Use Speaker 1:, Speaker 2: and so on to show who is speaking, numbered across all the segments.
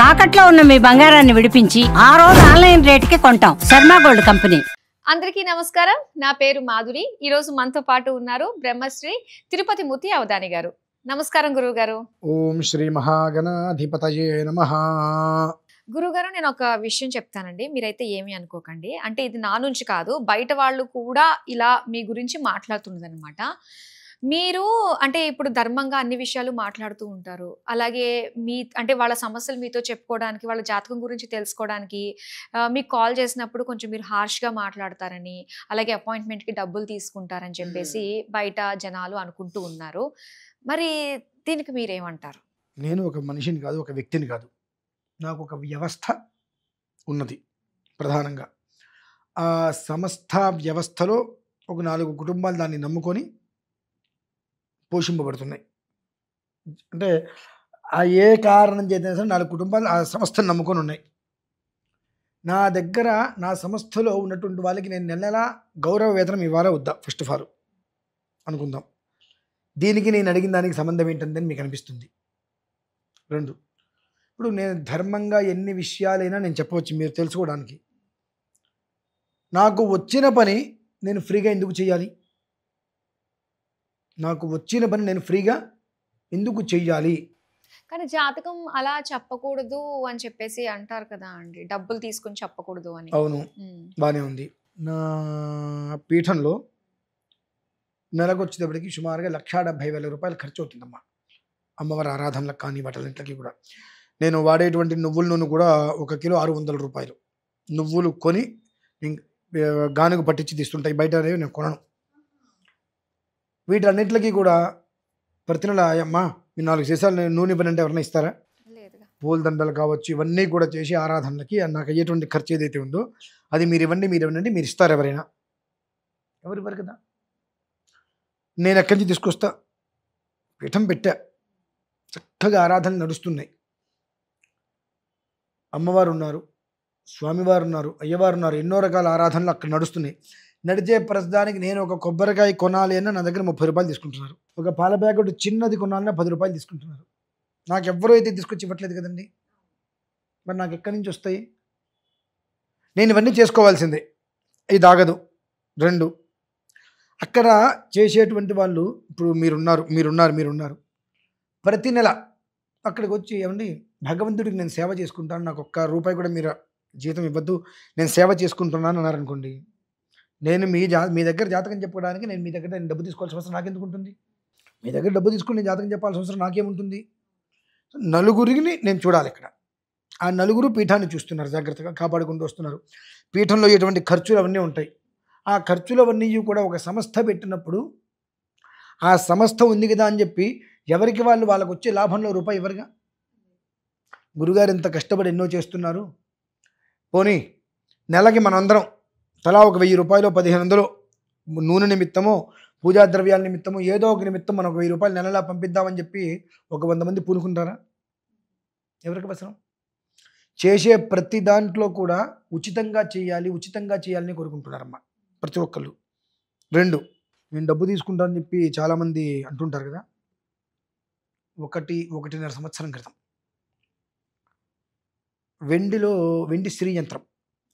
Speaker 1: తాకట్లో ఉన్న మీ బంగారాన్ని విడిపించి ఆ రోజు ఆన్లైన్ రేటుకి కొంటాం. Sharma gold company.
Speaker 2: అందరికీ నమస్కారం. నా పేరు మాధురి. ఈ రోజు మనతో పాటు ఉన్నారు బ్రహ్మశ్రీ తిరుపతి మూర్తి అవధాని గారు. నమస్కారం గురువు గారు.
Speaker 3: ఓం శ్రీ మహాగణాధిపతయే నమః.
Speaker 2: గురుగారు, నేను ఒక విషయం చెప్తానండి, మీరైతే ఏమీ అనుకోకండి. అంటే ఇది నా నుంచి కాదు, బయట వాళ్ళు కూడా ఇలా మీ గురించి మాట్లాడుతున్నదనమాట. మీరు అంటే ఇప్పుడు ధర్మంగా అన్ని విషయాలు మాట్లాడుతూ ఉంటారు. అలాగే అంటే వాళ్ళ సమస్యలు మీతో చెప్పుకోవడానికి, వాళ్ళ జాతకం గురించి తెలుసుకోవడానికి మీకు కాల్ చేసినప్పుడు కొంచెం మీరు హార్ష్గా మాట్లాడతారని, అలాగే అపాయింట్మెంట్కి డబ్బులు తీసుకుంటారని చెప్పేసి బయట జనాలు అనుకుంటూ ఉన్నారు. మరి దీనికి మీరేమంటారు?
Speaker 3: నేను ఒక మనిషిని కాదు, ఒక వ్యక్తిని కాదు, నాకు ఒక వ్యవస్థ ఉన్నది. ప్రధానంగా ఆ సంస్థ వ్యవస్థలో ఒక 4 కుటుంబాలు దాన్ని నమ్ముకొని పోషింపబడుతున్నాయి. అంటే ఆ ఏ కారణం చేత 4 కుటుంబాలు ఆ సంస్థను నమ్ముకొని ఉన్నాయి. నా దగ్గర నా సంస్థలో ఉన్నటువంటి వాళ్ళకి నేను నెలలా గౌరవ వేతనం ఇవ్వాలా వద్దా ఫస్ట్ ఆఫ్ ఆల్ అనుకుందాం. దీనికి నేను అడిగిన దానికి సంబంధం ఏంటందని మీకు అనిపిస్తుంది. 2, ఇప్పుడు నేను ధర్మంగా ఎన్ని విషయాలైనా నేను చెప్పవచ్చు మీరు తెలుసుకోవడానికి. నాకు వచ్చిన పని నేను ఫ్రీగా ఎందుకు చేయాలి? నాకు వచ్చిన పని నేను ఫ్రీగా ఎందుకు చెయ్యాలి?
Speaker 2: కానీ జాతకం అలా చెప్పకూడదు అని చెప్పేసి అంటారు కదా అండి, డబ్బులు తీసుకుని చెప్పకూడదు అని.
Speaker 3: అవును, బాగానే ఉంది. నా పీఠంలో నెలకు వచ్చేటప్పటికి సుమారుగా 1,70,000 రూపాయలు ఖర్చు అవుతుందమ్మా. అమ్మవారి ఆరాధనలకు కానీ వాటికి కూడా. నేను వాడేటువంటి నువ్వుల నూనె కూడా 1 కిలో 600 రూపాయలు. నువ్వులు కొని గానుగ పట్టించి తీస్తుంటాయి, బయట నేను కొనను. వీటన్నిటికీ కూడా ప్రతి నెల అమ్మా మీ 4 సీసాలు నూనె ఇవ్వనంటే ఎవరైనా ఇస్తారా? పూలదండలు కావచ్చు, ఇవన్నీ కూడా చేసి ఆరాధనలకి నాకు అయ్యేటువంటి ఖర్చు ఏదైతే ఉందో అది మీరు ఇవ్వండి, మీరు ఇస్తారు ఎవరైనా? ఎవరు ఇవ్వరు కదా. నేను ఎక్కడి నుంచి తీసుకొస్తా? పీఠం పెట్టా, చక్కగా ఆరాధనలు నడుస్తున్నాయి. అమ్మవారు ఉన్నారు, స్వామివారు ఉన్నారు, అయ్యవారు ఉన్నారు, ఎన్నో రకాల ఆరాధనలు అక్కడ నడుస్తున్నాయి. నడిచే ప్రస్తుతానికి నేను ఒక కొబ్బరికాయ కొనాలి అన్న నా దగ్గర 30 రూపాయలు తీసుకుంటున్నారు. ఒక పాల ప్యాకెట్ చిన్నది కొనాలన్నా 10 రూపాయలు తీసుకుంటున్నారు. నాకు ఎవరో అయితే తీసుకొచ్చి ఇవ్వట్లేదు కదండి. మరి నాకు ఎక్కడి నుంచి వస్తాయి? నేను ఇవన్నీ చేసుకోవాల్సిందే, ఇది ఆగదు. 2, అక్కడ చేసేటువంటి వాళ్ళు ఇప్పుడు మీరున్నారు ప్రతి నెల అక్కడికి వచ్చి ఏమండి భగవంతుడికి నేను సేవ చేసుకుంటాను, నాకు 1 రూపాయి కూడా మీరు జీతం ఇవ్వద్దు, నేను సేవ చేసుకుంటున్నాను అన్నారనుకోండి, నేను మీ దగ్గర జాతకం చెప్పుకోవడానికి నేను మీ దగ్గర డబ్బు తీసుకోవాల్సిన అవసరం నాకెందుకు ఉంటుంది? మీ దగ్గర డబ్బు తీసుకుని నేను జాతకం చెప్పాల్సిన అవసరం నాకేముంటుంది? నలుగురిని నేను చూడాలి ఇక్కడ. ఆ నలుగురు పీఠాన్ని చూస్తున్నారు, జాగ్రత్తగా కాపాడుకుంటూ వస్తున్నారు. పీఠంలో ఎటువంటి ఖర్చులు అవన్నీ ఉంటాయి. ఆ ఖర్చులు అవన్నీ కూడా ఒక సంస్థ పెట్టినప్పుడు ఆ సంస్థ ఉంది కదా అని చెప్పి ఎవరికి వాళ్ళకు వచ్చే లాభంలో రూపాయి ఎవరుగా? గురుగారు ఇంత కష్టపడి ఎన్నో చేస్తున్నారు, పోనీ నెలకి మనందరం తలా ఒక 1,000 రూపాయలు 1,500 నూనె నిమిత్తమో పూజా ద్రవ్యాల నిమిత్తమో ఏదో ఒక నిమిత్తం మనం 1,000 రూపాయలు నెలలా పంపిద్దామని చెప్పి ఒక 100 మంది పూనుకుంటారా? ఎవరికి అవసరం? చేసే ప్రతి దాంట్లో కూడా ఉచితంగా చేయాలని కోరుకుంటున్నారమ్మా ప్రతి ఒక్కళ్ళు. 2, నేను డబ్బు తీసుకుంటానని చెప్పి చాలామంది అంటుంటారు కదా. 1.5 సంవత్సరం క్రితం వెండి శ్రీ యంత్రం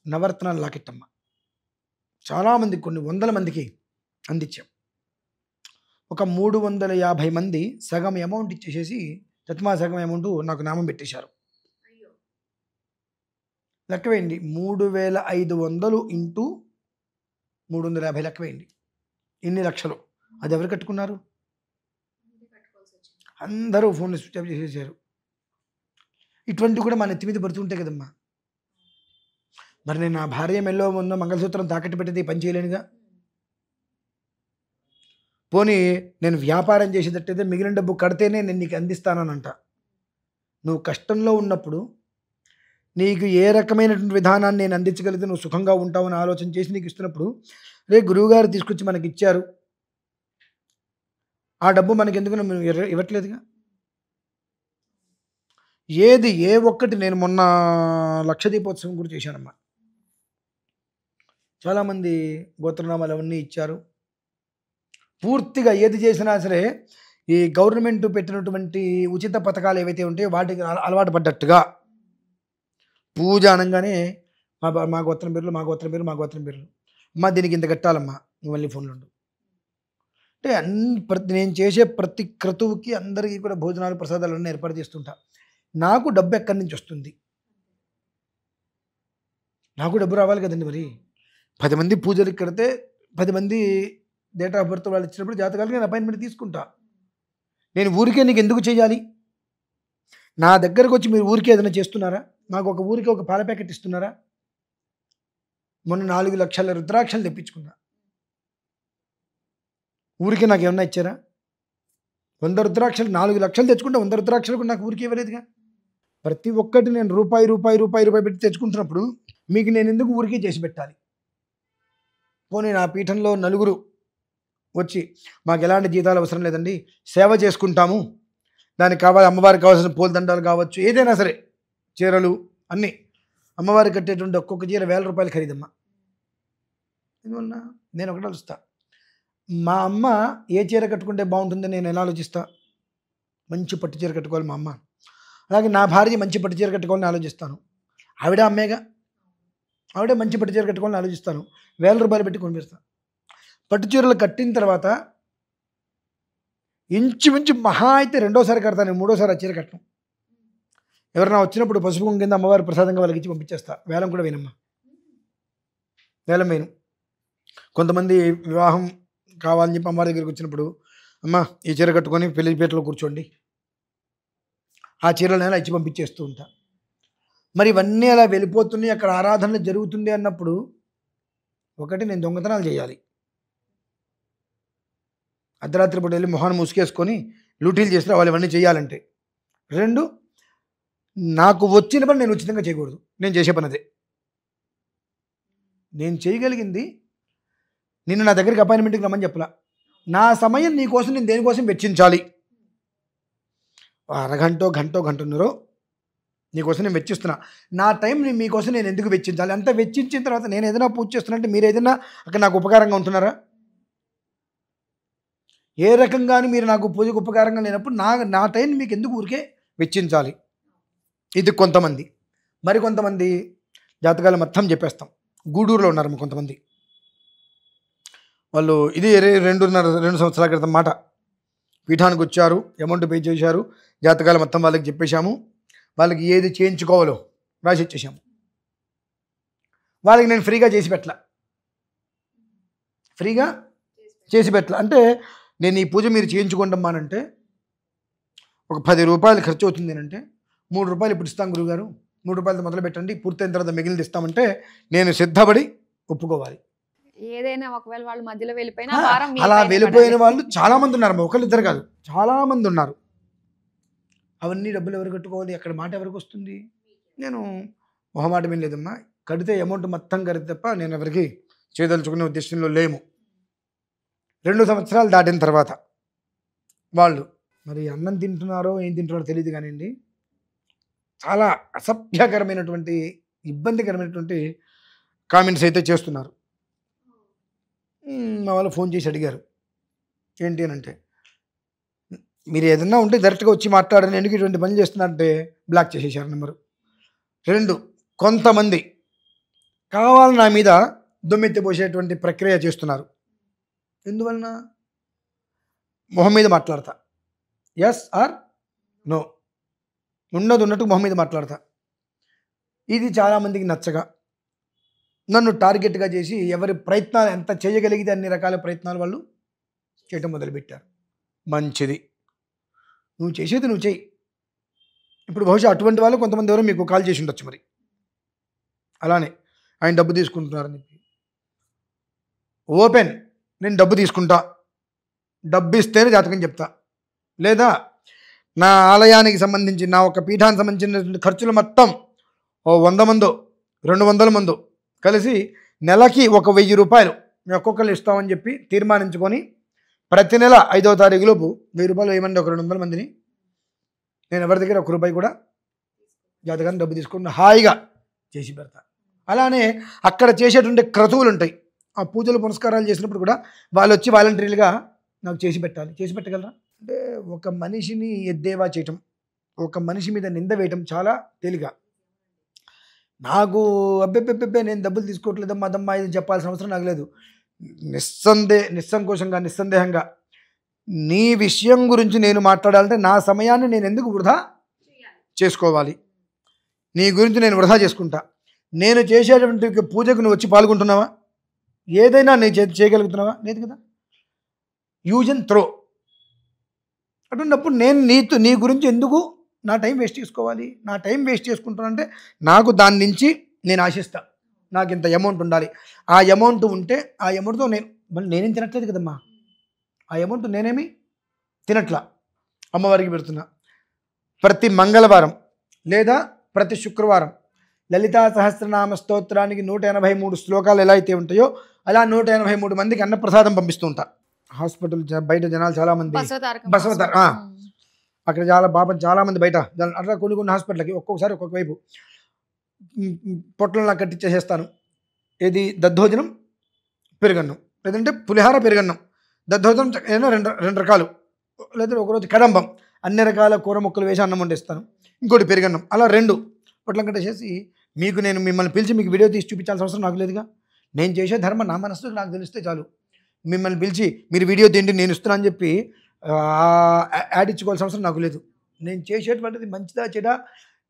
Speaker 3: నవరత్నాల లాకెట్టమ్మ చాలామంది, కొన్ని 100 మందికి అందించాం. ఒక 350 మంది సగం అమౌంట్ ఇచ్చేసేసి సగం అమౌంట్ నాకు నామం పెట్టేశారు. లెక్క వేయండి, 3,500 ఇంటూ 350 లెక్క వేయండి, ఎన్ని లక్షలు? అది ఎవరు కట్టుకున్నారు? అందరూ ఫోన్లు స్విచ్ ఆఫ్ చేసేసారు. ఇటువంటి కూడా మన నెత్తి మీద పడుతుంటాయి కదమ్మా. మరి నేను నా భార్య మెల్లో ఉన్న మంగళసూత్రం తాకట్టు పెట్టేది పని చేయలేనుగా. పోనీ నేను వ్యాపారం చేసేటట్టయితే మిగిలిన డబ్బు కడితేనే నేను నీకు అందిస్తానంట. నువ్వు కష్టంలో ఉన్నప్పుడు నీకు ఏ రకమైనటువంటి విధానాన్ని నేను అందించగలిగితే నువ్వు సుఖంగా ఉంటావని ఆలోచన చేసి నీకు ఇస్తున్నప్పుడు, రే గురువుగారు తీసుకొచ్చి మనకి ఇచ్చారు, ఆ డబ్బు మనకి ఎందుకు ఇవ్వట్లేదుగా. ఏ ఒక్కటి నేను మొన్న 1,00,000 దీపోత్సవం కూడా చేశానమ్మా. చాలామంది గోత్రనామాలు అవన్నీ ఇచ్చారు. పూర్తిగా ఏది చేసినా సరే ఈ గవర్నమెంట్ పెట్టినటువంటి ఉచిత పథకాలు ఏవైతే ఉంటాయో వాటికి అలవాటు పడ్డట్టుగా పూజ అనగానే మా గోత్రం పేర్లు మా గోత్రం పేర్లు మా గోత్రం పేర్లు. అమ్మ దీనికి ఇంత కట్టాలమ్మా, నువ్వు మళ్ళీ ఫోన్లో ఉండు. అంటే నేను చేసే ప్రతి క్రతువుకి అందరికీ కూడా భోజనాలు ప్రసాదాలన్నీ ఏర్పాటు చేస్తుంటా. నాకు డబ్బు ఎక్కడి నుంచి వస్తుంది? నాకు డబ్బు రావాలి కదండి. మరి 10 మంది పూజలకు కడితే 10 మంది డేట్ ఆఫ్ బర్త్ వాళ్ళు ఇచ్చినప్పుడు జాతకాలకి నేను అపాయింట్మెంట్ తీసుకుంటా. నేను ఊరికే నీకు ఎందుకు చేయాలి? నా దగ్గరకు వచ్చి మీరు ఊరికే ఏదైనా చేస్తున్నారా? నాకు ఒక ఊరికి ఒక పాల ప్యాకెట్ ఇస్తున్నారా? మొన్న 4 లక్షల రుద్రాక్షలు తెప్పించుకున్నా. ఊరికే నాకు ఏమన్నా ఇచ్చారా? 100 రుద్రాక్షలు 4 లక్షలు తెచ్చుకుంటే 100 రుద్రాక్షలు కూడా నాకు ఊరికే ఇవ్వలేదుగా. ప్రతి ఒక్కటి నేను రూపాయి పెట్టి తెచ్చుకుంటున్నప్పుడు మీకు నేను ఎందుకు ఊరికే చేసి పెట్టాలి? పోనీ నా పీఠంలో నలుగురు వచ్చి మాకు ఎలాంటి జీతాలు అవసరం లేదండి, సేవ చేసుకుంటాము, దానికి కావాలి అమ్మవారికి కావాల్సిన పూలదండాలు కావచ్చు, ఏదైనా సరే చీరలు అన్నీ, అమ్మవారికి కట్టేటువంటి ఒక్కొక్క చీర 1000 రూపాయలు ఖరీదమ్మా. ఎందువల్ల నేను ఒకటి ఆలోచిస్తా, మా అమ్మ ఏ చీర కట్టుకుంటే బాగుంటుందని నేను ఎలా ఆలోచిస్తా? మంచి పట్టు చీర కట్టుకోవాలి మా అమ్మ. అలాగే నా భార్య మంచి పట్టు చీర కట్టుకోవాలని ఆలోచిస్తాను. ఆవిడ అమ్మేగా, ఆవిడే మంచి పట్టు చీర కట్టుకోవాలని ఆలోచిస్తాను. 1000 రూపాయలు పెట్టి కొనిపిస్తాను. పట్టు చీరలు కట్టిన తర్వాత ఇంచుమించు మహా అయితే 2వ సారి కడతాను, 3వ సారి ఆ చీర కట్టను. ఎవరైనా వచ్చినప్పుడు పసుపు కుంకుమ కింద అమ్మవారి ప్రసాదంగా వాళ్ళకి ఇచ్చి పంపించేస్తా. వేలం కూడా వేయనమ్మా, వేలం వేయను. కొంతమంది వివాహం కావాలని చెప్పి అమ్మవారి దగ్గరికి వచ్చినప్పుడు, అమ్మ ఈ చీర కట్టుకొని పెళ్లిపేటలో కూర్చోండి, ఆ చీరలు నేను ఇచ్చి పంపించేస్తూ ఉంటా. మరి ఇవన్నీ అలా వెళ్ళిపోతున్నాయి, అక్కడ ఆరాధన జరుగుతుంది అన్నప్పుడు ఒకటి నేను దొంగతనాలు చేయాలి, అర్ధరాత్రి పూట వెళ్ళి మొహాన్ని ముసుకేసుకొని లూటీలు చేసి రావాలి ఇవన్నీ చేయాలంటే. 2, నాకు వచ్చిన పని నేను ఉచితంగా చేయకూడదు. నేను చేసే పని అదే. నేను చేయగలిగింది నిన్ను నా దగ్గరికి అపాయింట్మెంట్కి రమ్మని చెప్పలా. నా సమయం నీకోసం నేను దేనికోసం వెచ్చించాలి? అరగంటో గంటన్నరో నీకోసం నేను వెచ్చిస్తున్నా. నా టైం మీకోసం నేను ఎందుకు వెచ్చించాలి? అంత వెచ్చించిన తర్వాత నేను ఏదైనా పూజ చేస్తున్నట్టే మీరు ఏదైనా అక్కడ నాకు ఉపకారంగా ఉంటున్నారా? ఏ రకంగానూ మీరు నాకు పూజకు ఉపకారంగా లేనప్పుడు నా టైం మీకు ఎందుకు ఊరికే వెచ్చించాలి? ఇది కొంతమంది. మరి కొంతమంది జాతకాలు మొత్తం చెప్పేస్తాం. గూడూరులో ఉన్నారు కొంతమంది వాళ్ళు. ఇది 2 సంవత్సరాల క్రితం మాట. పీఠానికి వచ్చారు, అమౌంట్ పే చేశారు, జాతకాలు మొత్తం వాళ్ళకి చెప్పేశాము. వాళ్ళకి ఏది చేయించుకోవాలో రాసి ఇచ్చేసాము. వాళ్ళకి నేను ఫ్రీగా చేసి పెట్టలా. అంటే నేను ఈ పూజ మీరు చేయించుకుంటామానంటే ఒక 10 రూపాయలు ఖర్చు అవుతుంది అంటే 3 రూపాయలు ఇప్పుడు ఇస్తాం గురుగారు, 3 రూపాయలతో మొదలు పెట్టండి, పూర్తయిన తర్వాత మిగిలింది ఇస్తామంటే నేను సిద్ధపడి ఒప్పుకోవాలి.
Speaker 2: ఏదైనా ఒకవేళ వాళ్ళు మధ్యలో వెళ్ళిపోయినా వారం మీ
Speaker 3: అలా
Speaker 2: పైన
Speaker 3: వెళ్ళిపోయిన
Speaker 2: పడాలి.
Speaker 3: వాళ్ళు చాలామంది ఉన్నారు, ఒకళ్ళిద్దరు కాదు, చాలామంది ఉన్నారు. అవన్నీ డబ్బులు ఎవరు కట్టుకోవాలి? అక్కడ మాట ఎవరికి వస్తుంది? నేను మొహమాట ఏం లేదమ్మా, కడితే అమౌంట్ మొత్తం కడితే తప్ప నేను ఎవరికి చేయదలుచుకునే ఉద్దేశంలో లేము. 2 సంవత్సరాలు దాటిన తర్వాత వాళ్ళు మరి అన్నం తింటున్నారో ఏం తింటున్నారో తెలియదు కానివ్వండి, చాలా అసభ్యకరమైనటువంటి ఇబ్బందికరమైనటువంటి కామెంట్స్ అయితే చేస్తున్నారు. మా వాళ్ళు ఫోన్ చేసి అడిగారు ఏంటి అని అంటే, మీరు ఏదన్నా ఉంటే డైరెక్ట్గా వచ్చి మాట్లాడని, ఎందుకు ఇటువంటి పని చేస్తున్నారంటే బ్లాక్ చేసేసారు నెంబరు. 2, కొంతమంది కావాలని నా మీద దుమ్మెత్తిపోసేటువంటి ప్రక్రియ చేస్తున్నారు. ఎందువలన? మొహం మీద మాట్లాడతా, ఎస్ ఆర్ నో, ఉన్నట్టు మొహం మీద మాట్లాడతా. ఇది చాలామందికి నచ్చగా నన్ను టార్గెట్గా చేసి ఎవరి ప్రయత్నాలు ఎంత చేయగలిగితే అన్ని రకాల ప్రయత్నాలు వాళ్ళు చేయటం మొదలుపెట్టారు. మంచిది, నువ్వు చేసేది నువ్వు చెయ్యి. ఇప్పుడు బహుశా అటువంటి వాళ్ళు కొంతమంది ఎవరో మీకు కాల్ చేసి ఉండొచ్చు. మరి అలానే ఆయన డబ్బు తీసుకుంటున్నారని చెప్పి ఓపెన్, నేను డబ్బు తీసుకుంటా, డబ్బు ఇస్తేనే జాతకం చెప్తా, లేదా నా ఆలయానికి సంబంధించి నా ఒక పీఠానికి సంబంధించిన ఖర్చులు మొత్తం 100 మందో 200 మందో కలిసి నెలకి 1000 రూపాయలు మేము ఒక్కొక్కరు ఇస్తామని చెప్పి తీర్మానించుకొని ప్రతి నెల 5వ తారీఖులోపు 1000 రూపాయలు వేయమండి ఒక 200 మందిని. నేను ఎవరి దగ్గర 1 రూపాయి కూడా జాతకాన్ని డబ్బు తీసుకుని హాయిగా చేసి పెడతా. అలానే అక్కడ చేసేటువంటి క్రతువులు ఉంటాయి, ఆ పూజలు పునస్కారాలు చేసినప్పుడు కూడా వాళ్ళు వచ్చి వాలంటీర్లుగా నాకు చేసి పెట్టాలి. చేసి పెట్టగలరా? అంటే ఒక మనిషిని ఎద్దేవా చేయటం, ఒక మనిషి మీద నింద వేయటం చాలా తేలిక. నాకు అబ్బెబ్బెబ్బెబ్బే నేను డబ్బులు తీసుకోవట్లేదమ్మా అదమ్మా ఇది చెప్పాల్సిన అవసరం నాకు లేదు. నిస్సంకోచంగా నిస్సందేహంగా నీ విషయం గురించి నేను మాట్లాడాలంటే నా సమయాన్ని నేను ఎందుకు వృధా చేసుకోవాలి? నీ గురించి నేను వృధా చేసుకుంటా. నేను చేసేటువంటి పూజకు నువ్వు వచ్చి పాల్గొంటున్నావా? ఏదైనా నీ చేతి చేయగలుగుతున్నావా? లేదు కదా. Use and throw. అటువంటిప్పుడు నేను నీ గురించి ఎందుకు నా టైం వేస్ట్ చేసుకోవాలి? నా టైం వేస్ట్ చేసుకుంటానంటే నాకు దాని నుంచి నేను ఆశిస్తా నాకు ఇంత అమౌంట్ ఉండాలి. ఆ అమౌంట్ ఉంటే ఆ అమౌంట్తో నేనేం తినట్లేదు కదమ్మా. ఆ అమౌంట్ నేనేమి తినట్లా, అమ్మవారికి పెడుతున్నా. ప్రతి మంగళవారం లేదా ప్రతి శుక్రవారం లలితా సహస్రనామ స్తోత్రానికి 183 శ్లోకాలు ఎలా అయితే ఉంటాయో అలా 183 మందికి అన్నప్రసాదం పంపిస్తూ ఉంటా. హాస్పిటల్ బయట జనాలు చాలామంది బసవతార అక్కడ చాలామంది బయట అట్లా కొన్ని హాస్పిటల్కి ఒక్కొక్కసారి ఒక్కొక్క వైపు పొట్లంలా కట్టించేసేస్తాను. ఏది దద్దోజనం పెరుగన్నం, లేదంటే పులిహార పెరుగన్నం. దద్దోజనం ఏదైనా రెండు రకాలు, లేదా ఒకరోజు కదంబం అన్ని రకాల కూర ముక్కలు వేసి అన్నం వండిస్తాను. ఇంకోటి పెరుగన్నం, అలా 2 పొట్లం కట్టేసేసి మీకు నేను మిమ్మల్ని పిలిచి మీకు వీడియో తీసి చూపించాల్సిన అవసరం నాకు లేదుగా. నేను చేసే ధర్మం నా మనసుకు నాకు తెలిస్తే చాలు. మిమ్మల్ని పిలిచి మీరు వీడియో తిండి నేను ఇస్తున్నా అని చెప్పి యాడ్ ఇచ్చుకోవాల్సిన అవసరం నాకు లేదు. నేను చేసేటువంటిది మంచిదా చెడా,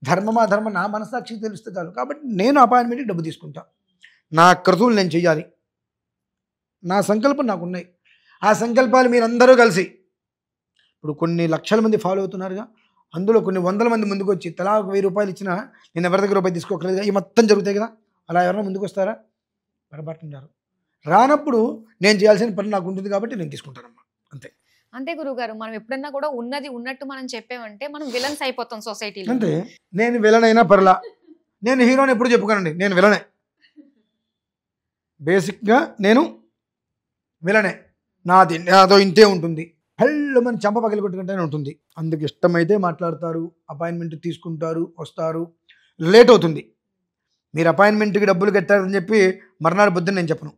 Speaker 3: ధర్మమా ధర్మం నా మనసాక్షికి తెలిస్తే చాలు. కాబట్టి నేను అపాయింట్మెంట్కి డబ్బు తీసుకుంటా. నా క్రతువులు నేను చెయ్యాలి, నా సంకల్పం నాకు ఉన్నాయి. ఆ సంకల్పాలు మీరందరూ కలిసి ఇప్పుడు కొన్ని లక్షల మంది ఫాలో అవుతున్నారుగా, అందులో కొన్ని వందల మంది ముందుకు వచ్చి తలా 1000 రూపాయలు ఇచ్చినా నేను ఎవరి దగ్గర రూపాయి తీసుకోకలేదుగా. ఈ మొత్తం జరుగుతాయి కదా. అలా ఎవరైనా ముందుకు వస్తారా? పొరపాటున్నారు. రానప్పుడు నేను చేయాల్సిన పని నాకు ఉంటుంది కాబట్టి నేను తీసుకుంటానమ్మా, అంతే.
Speaker 2: అంతే గురువుగారు, మనం ఎప్పుడన్నా కూడా ఉన్నది ఉన్నట్టు మనం చెప్పామంటే మనం విలన్స్ అయిపోతాం సొసైటీలో.
Speaker 3: అంటే నేను విలన్ అయినా పర్లా, నేను హీరోని ఎప్పుడు చెప్పుకోనండి, నేను విలనే. బేసిక్గా నేను విలనే. నాదో ఇంతే ఉంటుంది, హెల్లు మన చంప పగిలి కొట్టుకుంటేనే ఉంటుంది. అందుకు ఇష్టమైతే మాట్లాడతారు, అపాయింట్మెంట్ తీసుకుంటారు, వస్తారు. లేట్ అవుతుంది. మీరు అపాయింట్మెంట్కి డబ్బులు కట్టారని చెప్పి మర్నాడు పొద్దున్న నేను చెప్పను.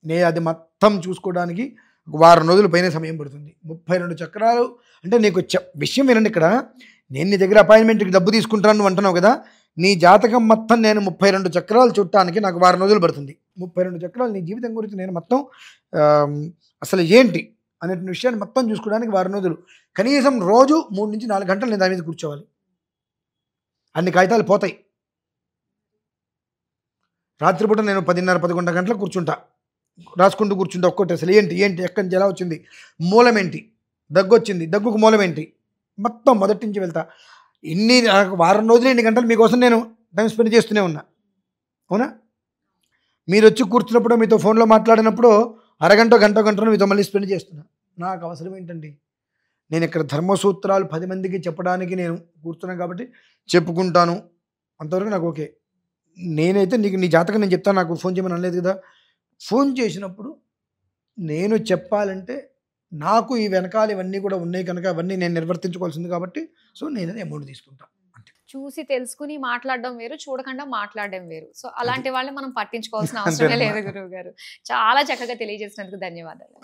Speaker 3: నేను అది మొత్తం చూసుకోవడానికి 1 వారం రోజుల పైన సమయం పడుతుంది. 32 చక్రాలు అంటే నీకు విషయం వినండి. ఇక్కడ నేను నీ దగ్గర అపాయింట్మెంట్కి డబ్బు తీసుకుంటాను అంటున్నావు కదా, నీ జాతకం మొత్తం నేను 32 చక్రాలు చూడటానికి నాకు 1 వారం రోజులు పడుతుంది. 32 చక్రాలు నీ జీవితం గురించి నేను మొత్తం అసలు ఏంటి అనే విషయాన్ని మొత్తం చూసుకోవడానికి 1 వారం రోజులు. కనీసం రోజు 3 నుంచి 4 గంటలు నేను దాని మీద కూర్చోవాలి. అన్ని కాగితాలు పోతాయి. రాత్రిపూట నేను 10:30-11 గంటలకు కూర్చుంటా, రాసుకుంటూ కూర్చుంటా. ఒక్కొక్కటి అసలు ఏంటి ఎక్కడి నుంచి ఎలా వచ్చింది, మూలం ఏంటి, దగ్గు వచ్చింది, దగ్గుకు మూలం ఏంటి, మొత్తం మొదటి నుంచి వెళ్తా. 1 వారం రోజులు 2 గంటలు మీకోసం నేను టైం స్పెండ్ చేస్తూనే ఉన్నా, అవునా? మీరు వచ్చి కూర్చున్నప్పుడు, మీతో ఫోన్లో మాట్లాడినప్పుడు అరగంట గంటను మీతో మళ్ళీ స్పెండ్ చేస్తున్నా. నాకు అవసరం ఏంటండి? నేను ఇక్కడ ధర్మసూత్రాలు 10 మందికి చెప్పడానికి నేను కూర్చున్నాను కాబట్టి చెప్పుకుంటాను, అంతవరకు నాకు ఓకే. నేనైతే నీ జాతకం నేను చెప్తాను, నాకు ఫోన్ చేయమని అనలేదు కదా. ఫోన్ చేసినప్పుడు నేను చెప్పాలంటే నాకు ఈ వెనకాల ఇవన్నీ కూడా ఉన్నాయి కనుక అవన్నీ నేను నిర్వర్తించుకోవాల్సింది కాబట్టి సో నేను అమౌంట్ తీసుకుంటాను.
Speaker 2: చూసి తెలుసుకుని మాట్లాడడం వేరు, చూడకుండా మాట్లాడడం వేరు. సో అలాంటి వాళ్ళని మనం పట్టించుకోవాల్సిన అవసరమే లేదు గురువు గారు. చాలా చక్కగా తెలియజేసినందుకు ధన్యవాదాలు.